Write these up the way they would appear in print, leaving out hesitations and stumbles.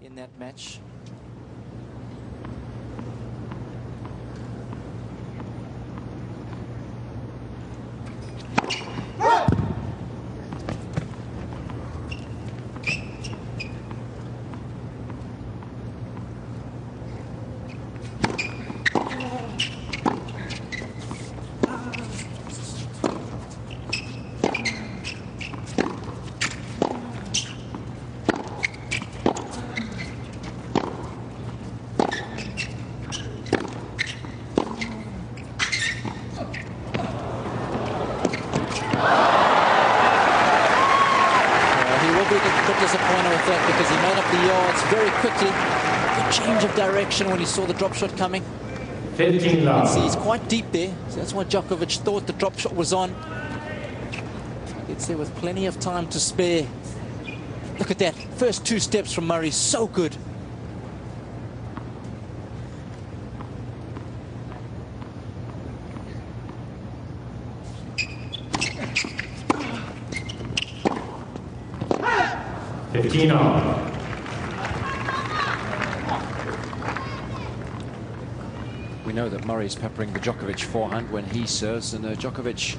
in that match. Disappointed with that because he made up the yards very quickly. Good change of direction when he saw the drop shot coming. 15 love. See, he's quite deep there, so that's why Djokovic thought the drop shot was on. It's there with plenty of time to spare. Look at that. First two steps from Murray, so good. We know that Murray's peppering the Djokovic forehand when he serves, and Djokovic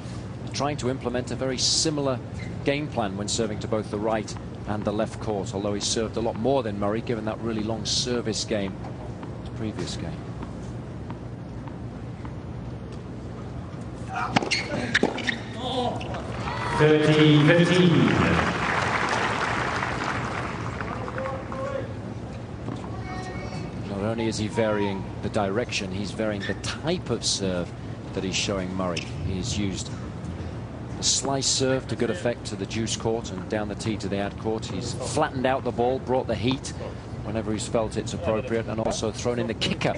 trying to implement a very similar game plan when serving to both the right and the left court, although he served a lot more than Murray given that really long service game, his previous game. Not only is he varying the direction, he's varying the type of serve that he's showing Murray. He's used a slice serve to good effect to the juice court and down the tee to the ad court. He's flattened out the ball, brought the heat whenever he's felt it's appropriate, and also thrown in the kicker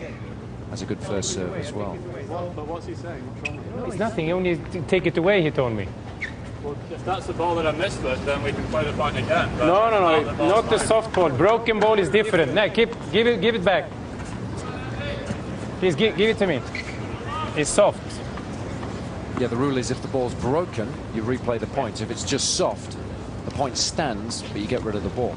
as a good first serve as well. But what's he saying? What's wrong with it? It's nothing, he only take it away, he told me. Well, if that's the ball that I missed with, then we can play the point again. No, not the soft ball. Broken ball is different. No, give it back. Please give it to me. It's soft. Yeah, the rule is if the ball's broken, you replay the point. If it's just soft, the point stands, but you get rid of the ball.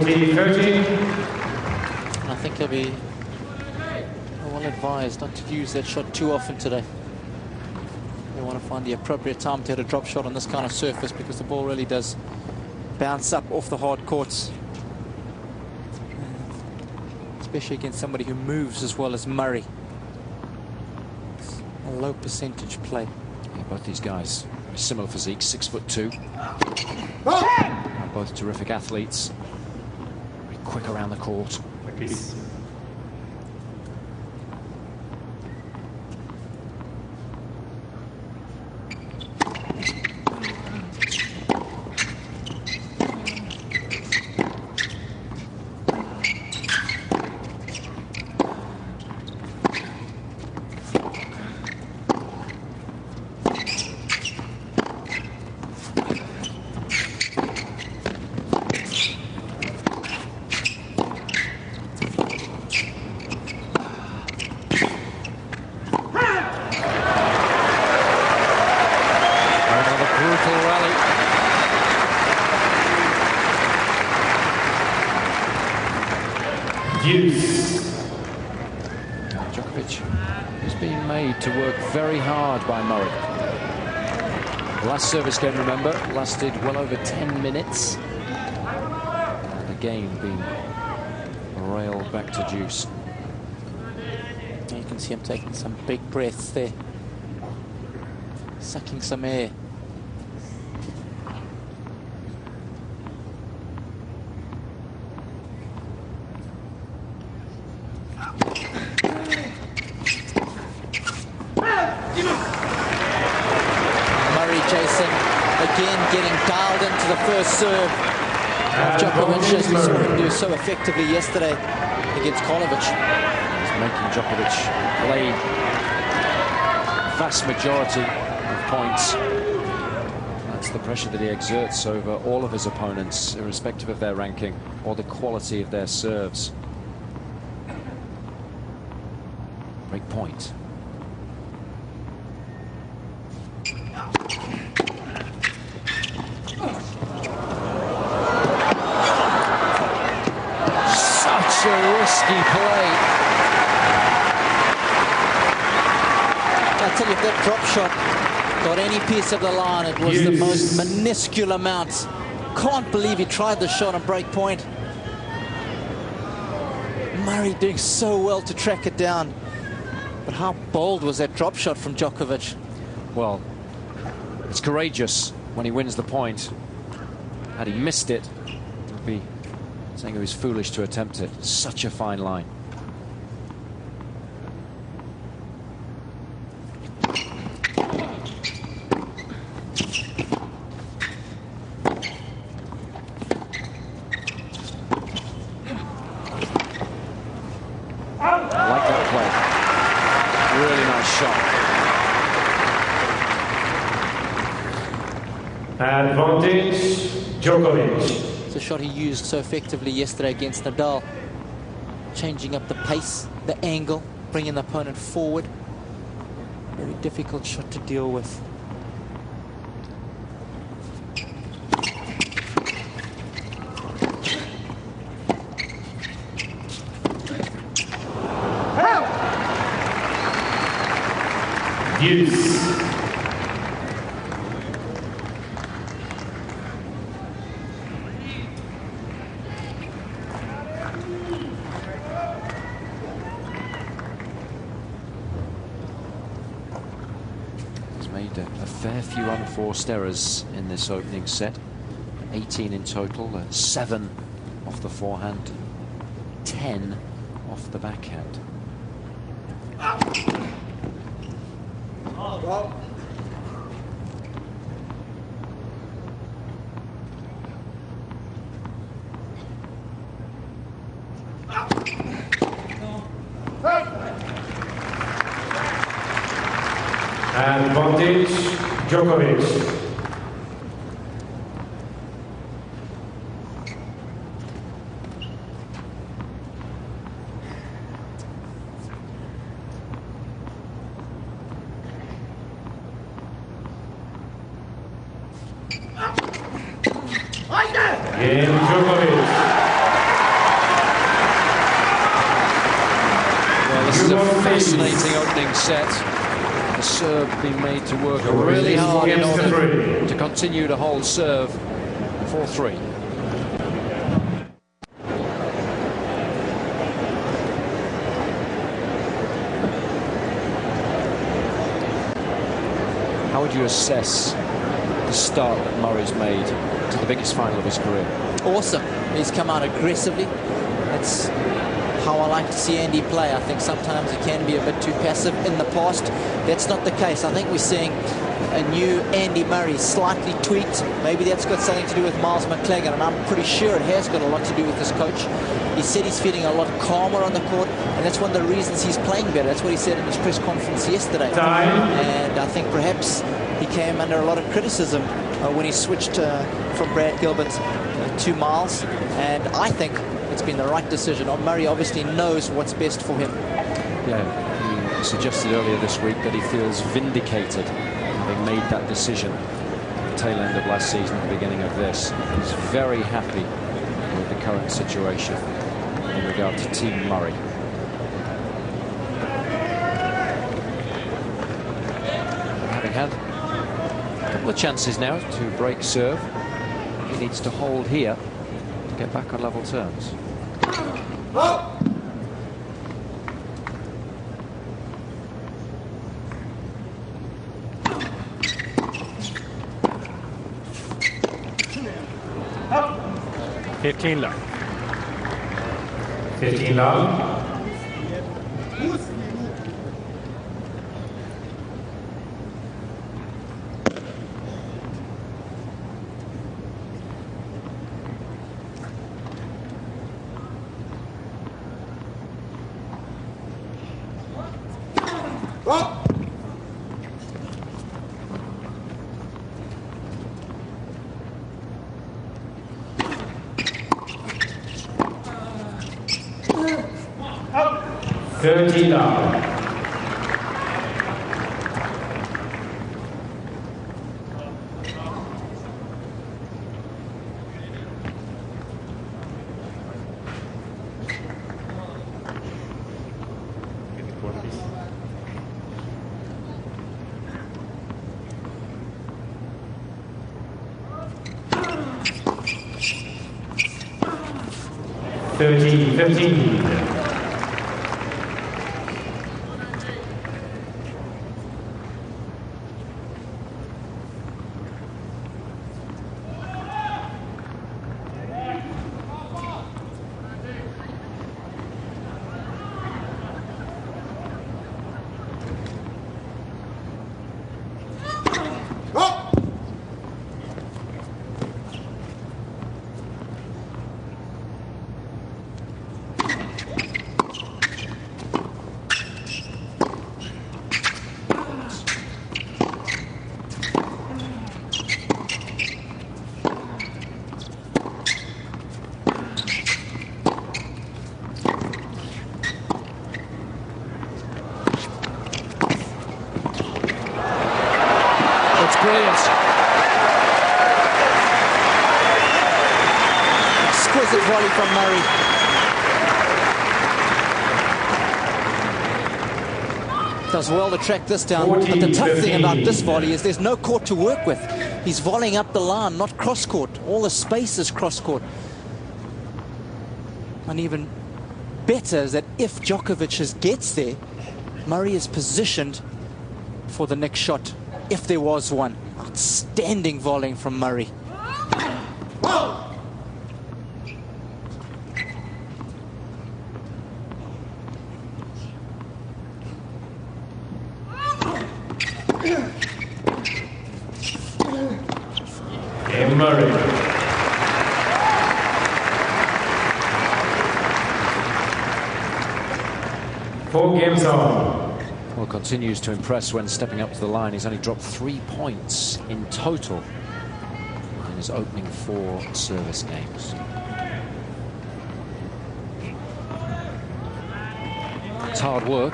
I think he'll be well advised not to use that shot too often today. They want to find the appropriate time to hit a drop shot on this kind of surface because the ball really does bounce up off the hard courts. Especially against somebody who moves as well as Murray. It's a low percentage play. Yeah, both these guys, similar physique, 6'2". Both terrific athletes. Very quick around the court. Peace. Djokovic is being made to work very hard by Murray. The last service game, remember, lasted well over 10 minutes. And the game being railed back to juice. You can see him taking some big breaths there. sucking some air. Jason, again getting dialed into the first serve of Djokovic, as we saw him do so effectively yesterday against Djokovic. He's making Djokovic play vast majority of points. That's the pressure that he exerts over all of his opponents, irrespective of their ranking or the quality of their serves. Break point. Such a risky play. I tell you, if that drop shot got any piece of the line, it was the most minuscule amount. Can't believe he tried the shot on break point. Murray doing so well to track it down. But how bold was that drop shot from Djokovic? Well, it's courageous when he wins the point. Had he missed it, it would be saying it was foolish to attempt it. Such a fine line. I like that play. Really nice shot. Advantage, Djokovic. It's a shot he used so effectively yesterday against Nadal. Changing up the pace, the angle, bringing the opponent forward. Very difficult shot to deal with. Use. Made a fair few unforced errors in this opening set. 18 in total, 7 off the forehand, 10 off the backhand. Advantage, Djokovic. Game Djokovic. Well, this is a fascinating opening set. The serve being made to work really hard in order to continue to hold serve 4-3. How would you assess the start that Murray's made to the biggest final of his career? Awesome. He's come out aggressively. That's how I like to see Andy play. I think sometimes he can be a bit too passive in the past. That's not the case. I think we're seeing a new Andy Murray, slightly tweaked. Maybe that's got something to do with Miles McClagan, and I'm pretty sure it has got a lot to do with his coach. He said he's feeling a lot calmer on the court, and that's one of the reasons he's playing better. That's what he said in his press conference yesterday. And I think perhaps he came under a lot of criticism when he switched from Brad Gilbert to Miles, and I think it's been the right decision. Murray obviously knows what's best for him. Yeah, he suggested earlier this week that he feels vindicated having made that decision at the tail end of last season, at the beginning of this. He's very happy with the current situation in regard to Team Murray. Having had a couple of chances now to break serve, he needs to hold here to get back on level terms. 15 love. 15 love. Up. Out. 30 love. Thirteen, 15. Up. Exquisite volley from Murray. Does well to track this down. 14, but the tough 15. thing about this volley is there's no court to work with. He's volleying up the line, not cross court. All the space is cross court. And even better is that if Djokovic gets there, Murray is positioned for the next shot, if there was one. Outstanding volleying from Murray. Murray. Four games on. Well, continues to impress when stepping up to the line. He's only dropped 3 points in total in his opening 4 service games. It's hard work.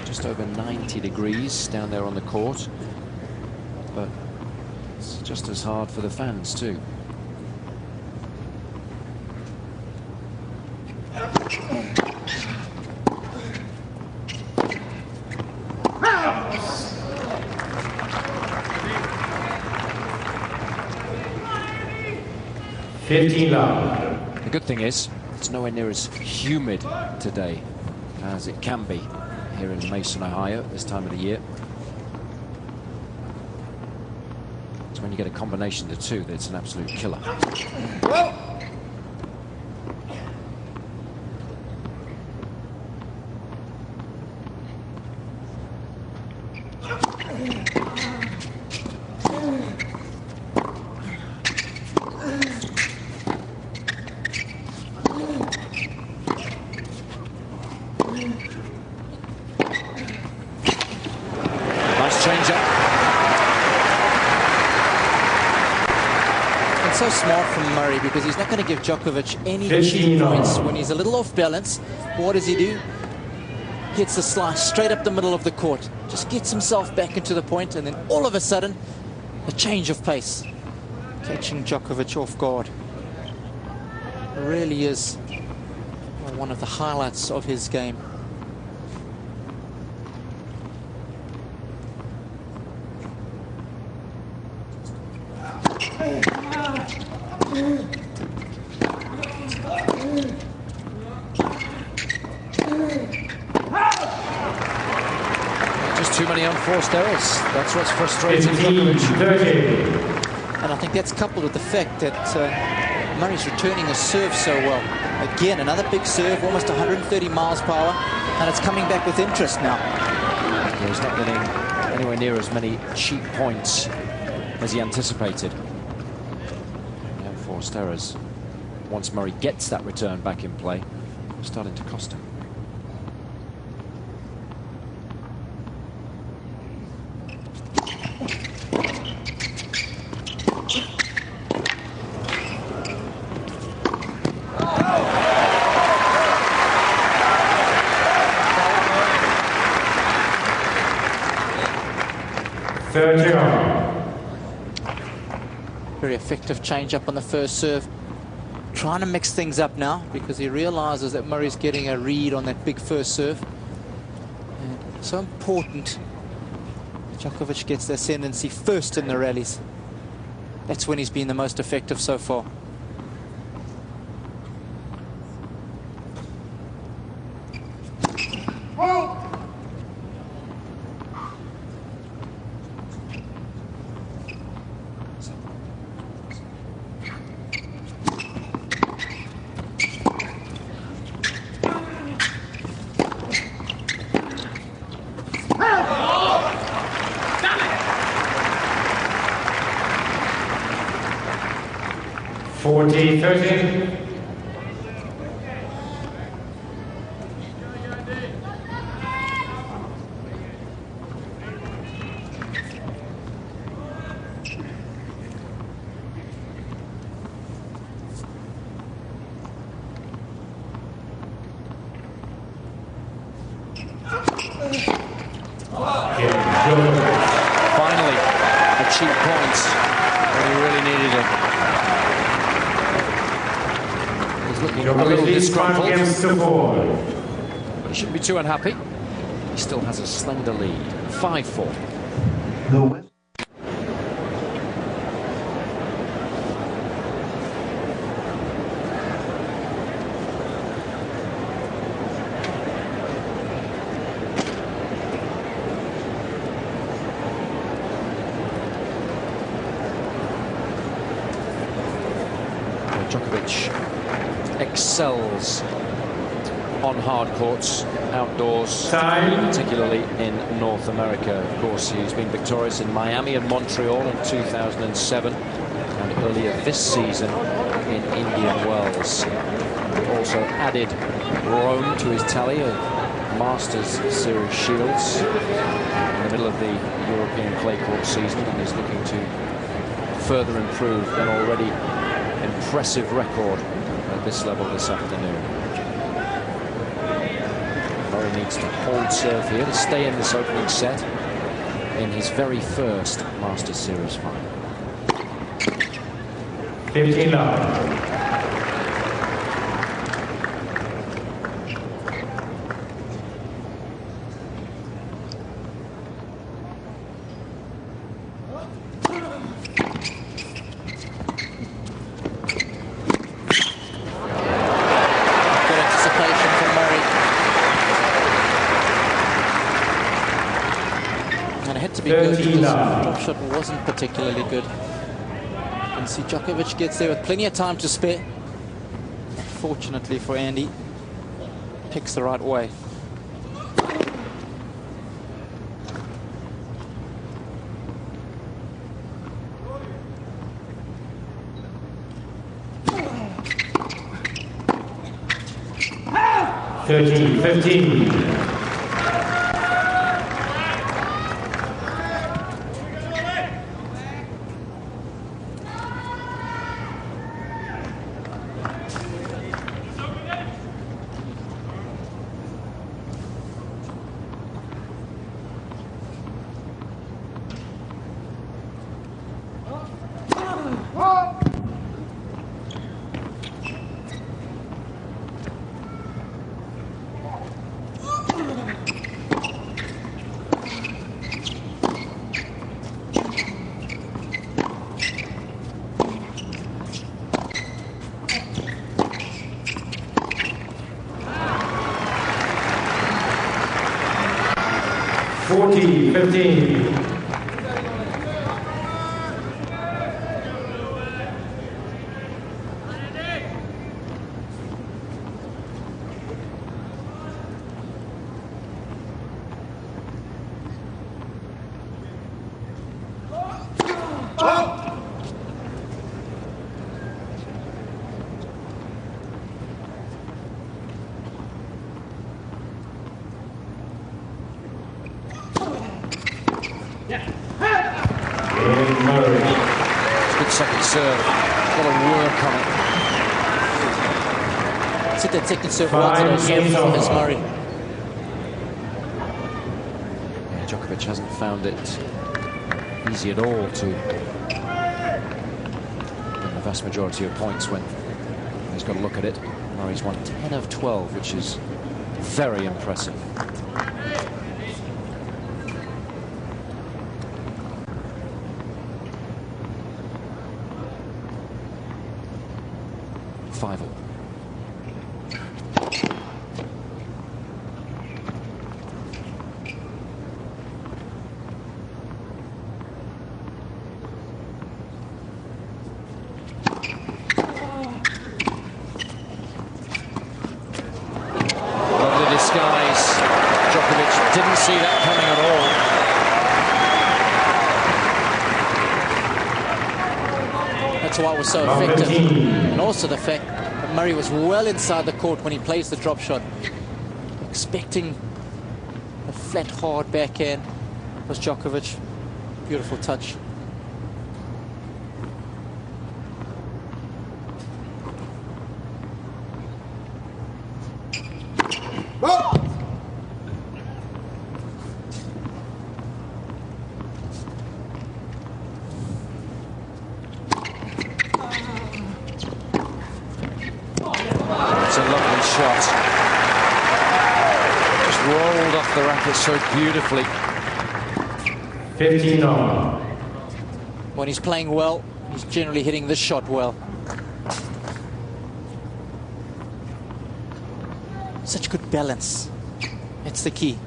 Just over 90 degrees down there on the court. But it's just as hard for the fans too. The good thing is it's nowhere near as humid today as it can be here in Mason, Ohio at this time of the year. It's when you get a combination of the two that's an absolute killer. So smart from Murray, because he's not going to give Djokovic any cheap points. When he's a little off balance, what does he do? Hits a slice straight up the middle of the court. Just gets himself back into the point, and then all of a sudden, a change of pace. Catching Djokovic off guard. Really is one of the highlights of his game. Just too many unforced errors. That's what's frustrating Djokovic. And I think that's coupled with the fact that Murray's returning his serve so well. Again, another big serve, almost 130 miles per hour, and it's coming back with interest now. Yeah, he's not getting anywhere near as many cheap points as he anticipated. And forced errors. Once Murray gets that return back in play, starting to cost him. Very effective change up on the first serve. Trying to mix things up now because he realizes that Murray's getting a read on that big first serve. And so important Djokovic gets the ascendancy first in the rallies. That's when he's been the most effective so far. Finally, a cheap point when he really needed it. He's looking a little disgruntled, but he shouldn't be too unhappy. He still has a slender lead, 5-4. Djokovic excels on hard courts, outdoors, particularly in North America. Of course, he's been victorious in Miami and Montreal in 2007, and earlier this season in Indian Wells. Also added Rome to his tally of Masters Series shields in the middle of the European clay court season, and is looking to further improve an already impressive record at this level this afternoon. Murray needs to hold serve here to stay in this opening set in his very first Masters Series final. 15 love. 13 love. Drop shot wasn't particularly good. You can see Djokovic gets there with plenty of time to spare. Fortunately for Andy, picks the right way. $13, 15. 40, 15. Good second serve. A lot of work on it. Sit that second serve well today, so as Murray. Yeah, Djokovic hasn't found it easy at all to win the vast majority of points when he's got to look at it. Murray's won 10 of 12, which is very impressive. Five all. Lovely disguise. Djokovic didn't see that coming at all. That's why it was so effective. And also the fact that Murray was well inside the court when he plays the drop shot. Expecting a flat, hard backhand was Djokovic. Beautiful touch. It's a lovely shot. Just rolled off the racket so beautifully. 15 all. When he's playing well, he's generally hitting this shot well. Such good balance. That's the key.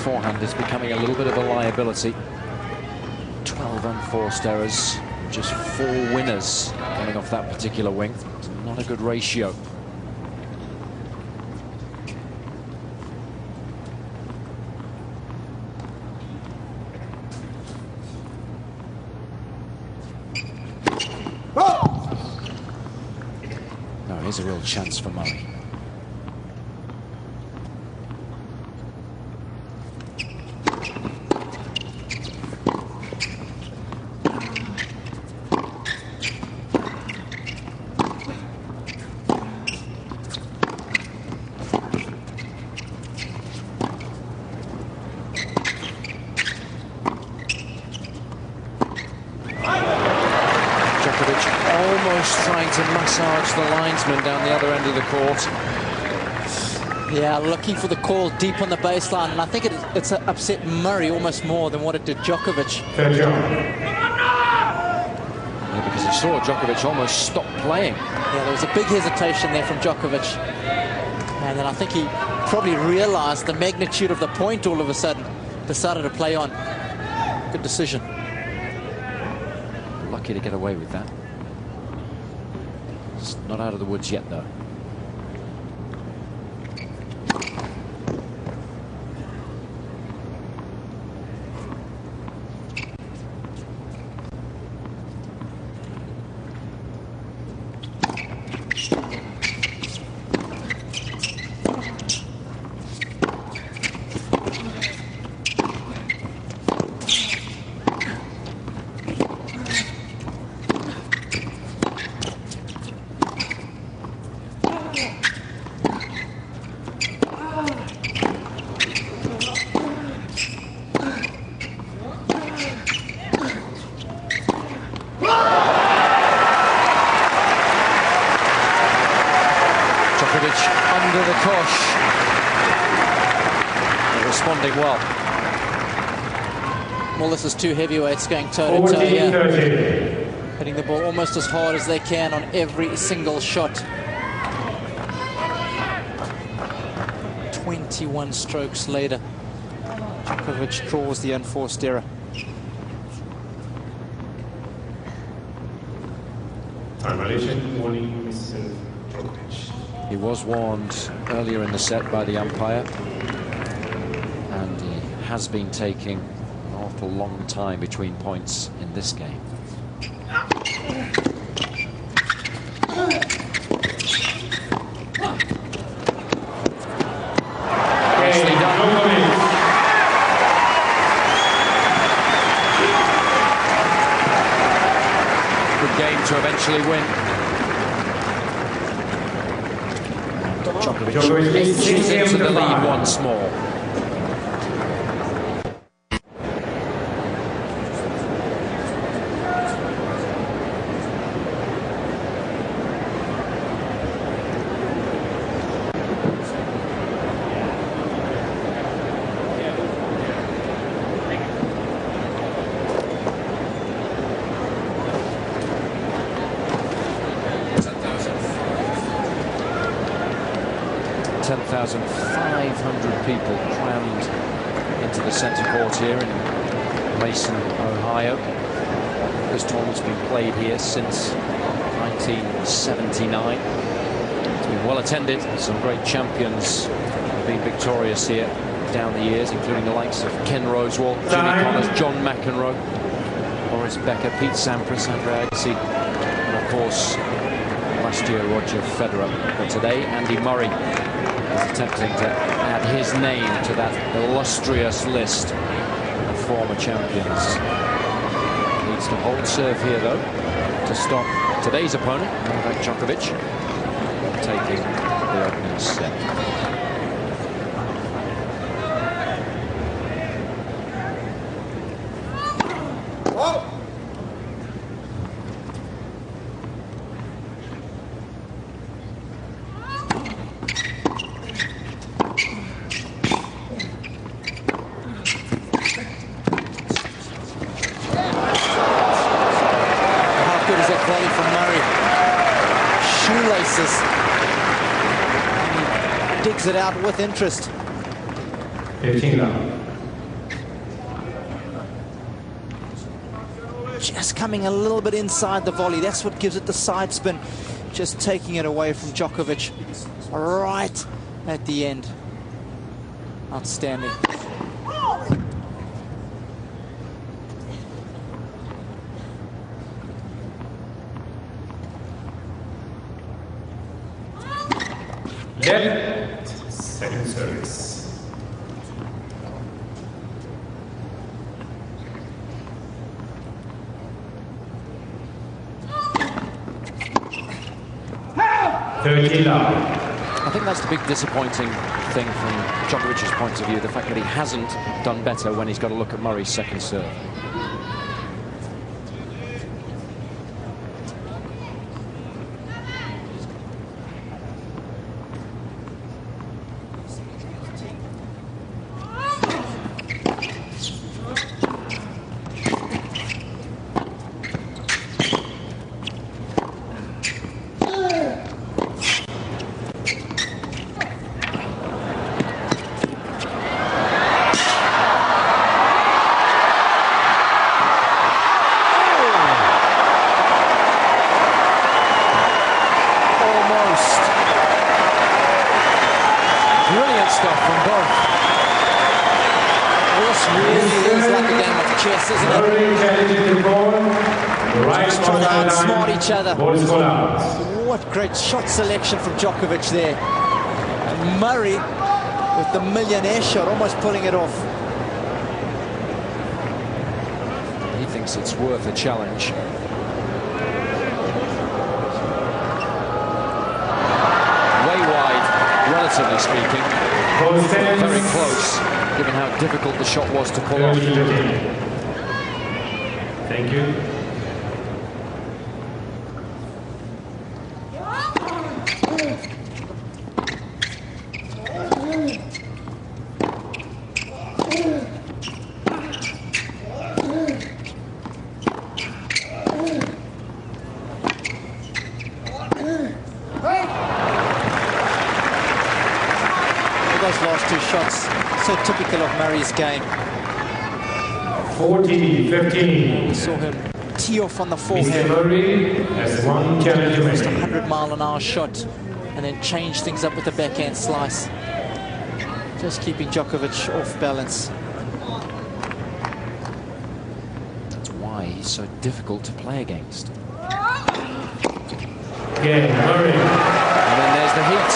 Forehand is becoming a little bit of a liability. 12 unforced errors, just 4 winners coming off that particular wing. It's not a good ratio. No, here's a real chance for Murray. Almost trying to massage the linesman down the other end of the court. Yeah, looking for the call deep on the baseline, and I think it's upset Murray almost more than what it did Djokovic. Yeah, because he saw Djokovic almost stop playing. Yeah, there was a big hesitation there from Djokovic. And then I think he probably realized the magnitude of the point all of a sudden. Decided to play on. Good decision. Lucky to get away with that. It's not out of the woods yet, though. Under the cosh. They're responding well. Well, this is two heavyweights going toe-to-toe here. Hitting the ball almost as hard as they can on every single shot. 20 21 strokes later, Djokovic draws the unforced error. Time violation, warning, Mr. Djokovic. He was warned earlier in the set by the umpire, and he has been taking an awful long time between points in this game. Nicely done. Good game to eventually win. Djokovic shoots into the lead once more. People crammed into the centre court here in Mason, Ohio. This tournament's been played here since 1979. It's been well attended. Some great champions have been victorious here down the years, including the likes of Ken Rosewall, Jimmy Connors, John McEnroe, Boris Becker, Pete Sampras, Andre Agassi, and of course last year Roger Federer. But today Andy Murray is attempting to add his name to that illustrious list of former champions. Needs to hold serve here, though, to stop today's opponent, Novak Djokovic, taking the opening set. Digs it out with interest. 15 love. Just coming a little bit inside the volley. That's what gives it the side spin. Just taking it away from Djokovic right at the end. Outstanding. Left, second service. I think that's the big disappointing thing from Djokovic's point of view, the fact that he hasn't done better when he's got to look at Murray's second serve. What great shot selection from Djokovic there. And Murray with the millionaire shot, almost pulling it off. He thinks it's worth a challenge. Way wide, relatively speaking. Very close, given how difficult the shot was to pull off. Thank you. So typical of Murray's game. 40-15. We saw him tee off on the Mr. forehand. Murray has one challenge Just a remaining. 100-mile-an-hour shot, and then change things up with the backhand slice. Just keeping Djokovic off balance. That's why he's so difficult to play against. Again, Murray. And then there's the heat.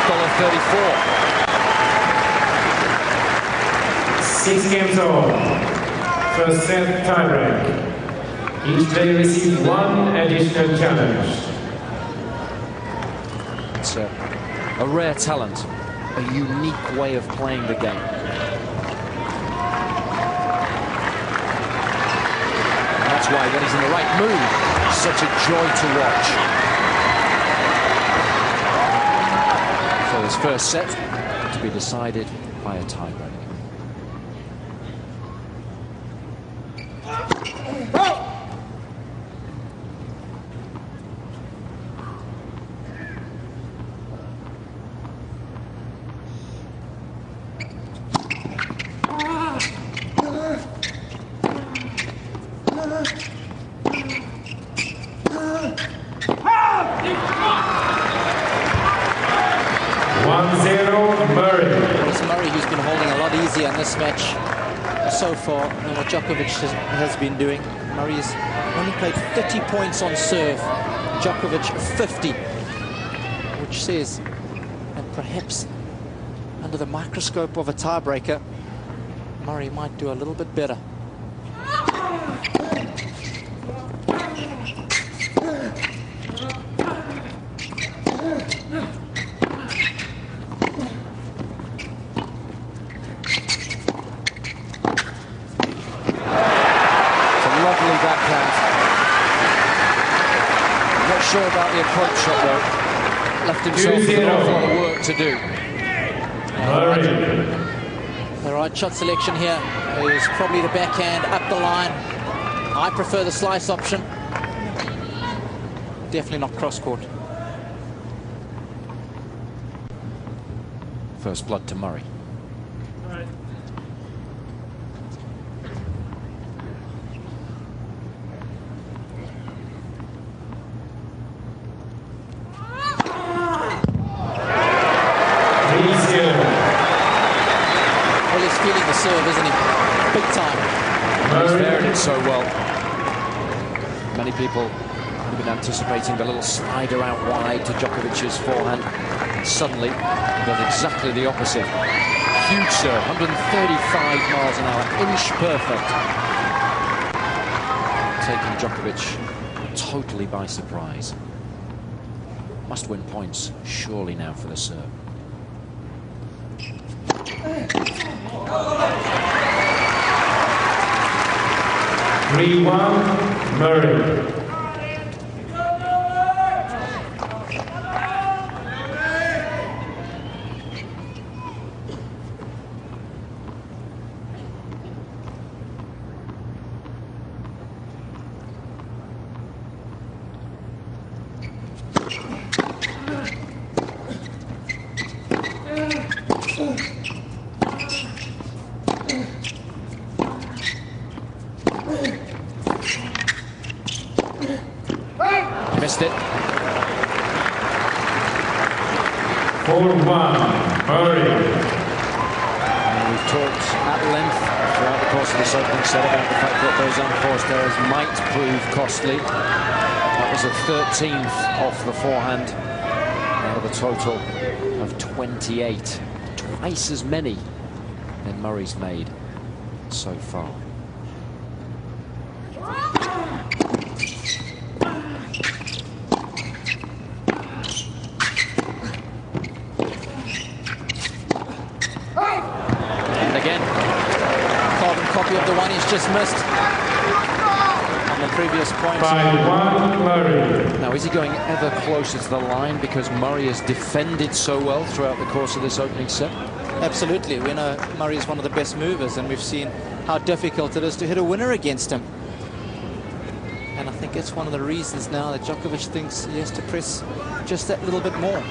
$1.34. 6 games all. First set tiebreak. Each player receives one additional challenge. It's a rare talent, a unique way of playing the game. And that's why when he's in the right mood, it's such a joy to watch. So this first set to be decided by a tiebreak. So far than what Djokovic has been doing. Murray has only played 30 points on serve, Djokovic 50, which says that perhaps under the microscope of a tiebreaker, Murray might do a little bit better. Sure about the approach shot though. Left himself with an awful lot of work to do. The right shot selection here is probably the backhand up the line. I prefer the slice option. Definitely not cross court. First blood to Murray. Serve, isn't he? Big time. He's varied it so well. Many people have been anticipating the little slider out wide to Djokovic's forehand. Suddenly, does exactly the opposite. Huge serve, 135 miles an hour, inch perfect. Taking Djokovic totally by surprise. Must win points, surely now for the serve. 3-1, Murray. Missed it. 4-1, Murray. And we've talked at length throughout the course of this opening set about the fact that those unforced errors might prove costly. That was a 13th off the forehand out of a total of 28. Twice as many than Murray's made so far. Copy of the one he's just missed on the previous point. 5-1, Murray. Now, is he going ever closer to the line because Murray has defended so well throughout the course of this opening set? Absolutely. We know Murray is one of the best movers, and we've seen how difficult it is to hit a winner against him. And I think it's one of the reasons now that Djokovic thinks he has to press just that little bit more.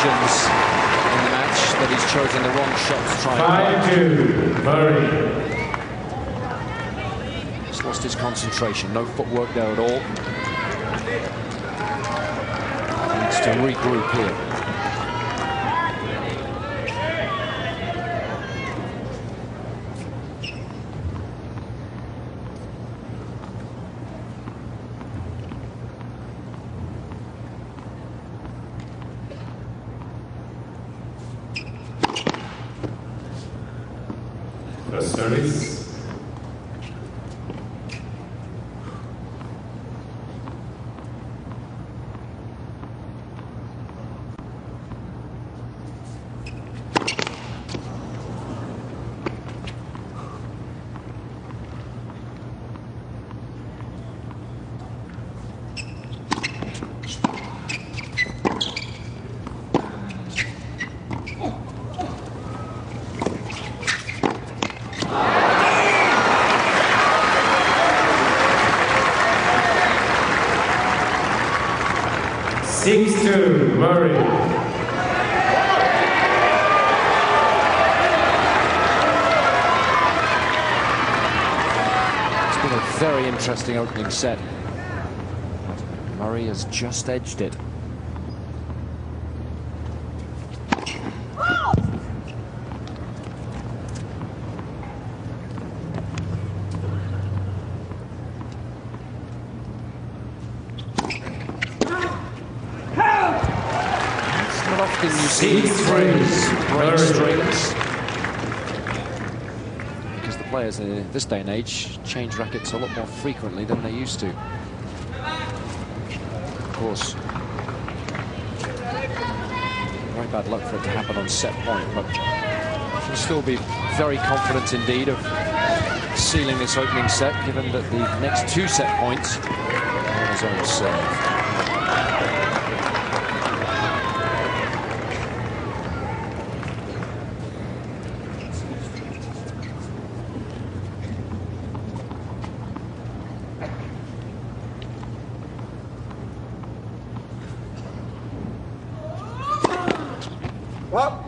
occasions in the match that he's chosen the wrong shot to try and 5-2, Murray. He's lost his concentration. No footwork there at all. He needs to regroup here. First service. Murray. It's been a very interesting opening set. Murray has just edged it. You see strings, break strings, because the players in this day and age change rackets a lot more frequently than they used to. Of course, very bad luck for it to happen on set point, but he'll still be very confident indeed of sealing this opening set, given that the next two set points are on his own serve. Up.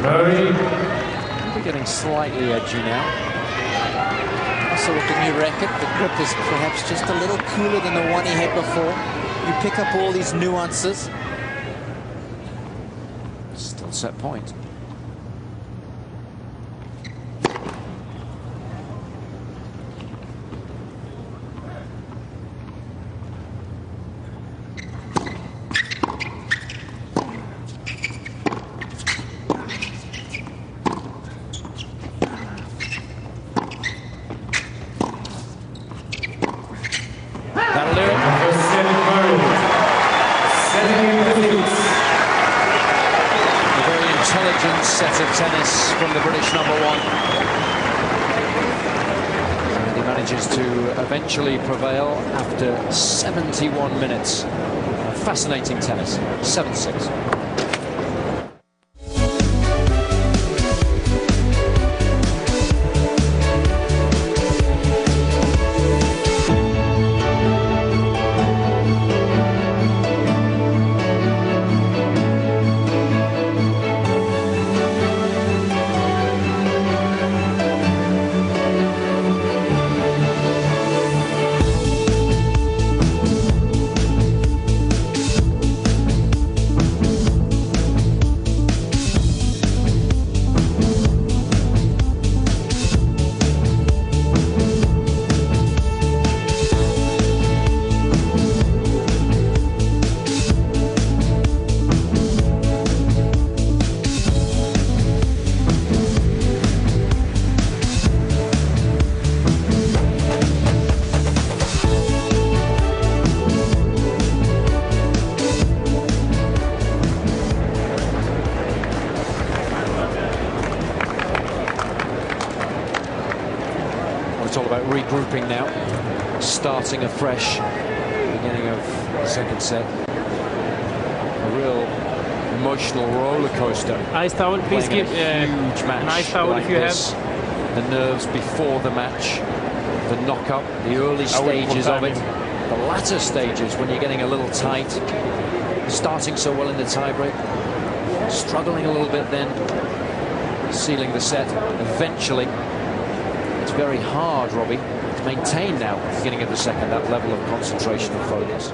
Murray. We're getting slightly edgy now. Also with the new racket, the grip is perhaps just a little cooler than the one he had before. You pick up all these nuances. Still set point. That'll do it. A very intelligent set of tennis from the British #1. And he manages to eventually prevail after 71 minutes. Fascinating tennis. 7-6. It's all about regrouping now, starting afresh, being beginning of the second set. A real emotional roller coaster. Ice towel, please give a huge match. an ice towel like if you this. The nerves before the match, the knock-up, the early stages of it, the latter stages when you're getting a little tight, starting so well in the tiebreak, struggling a little bit then, sealing the set eventually. It's very hard, Robbie, to maintain now at the beginning of the second that level of concentration and focus.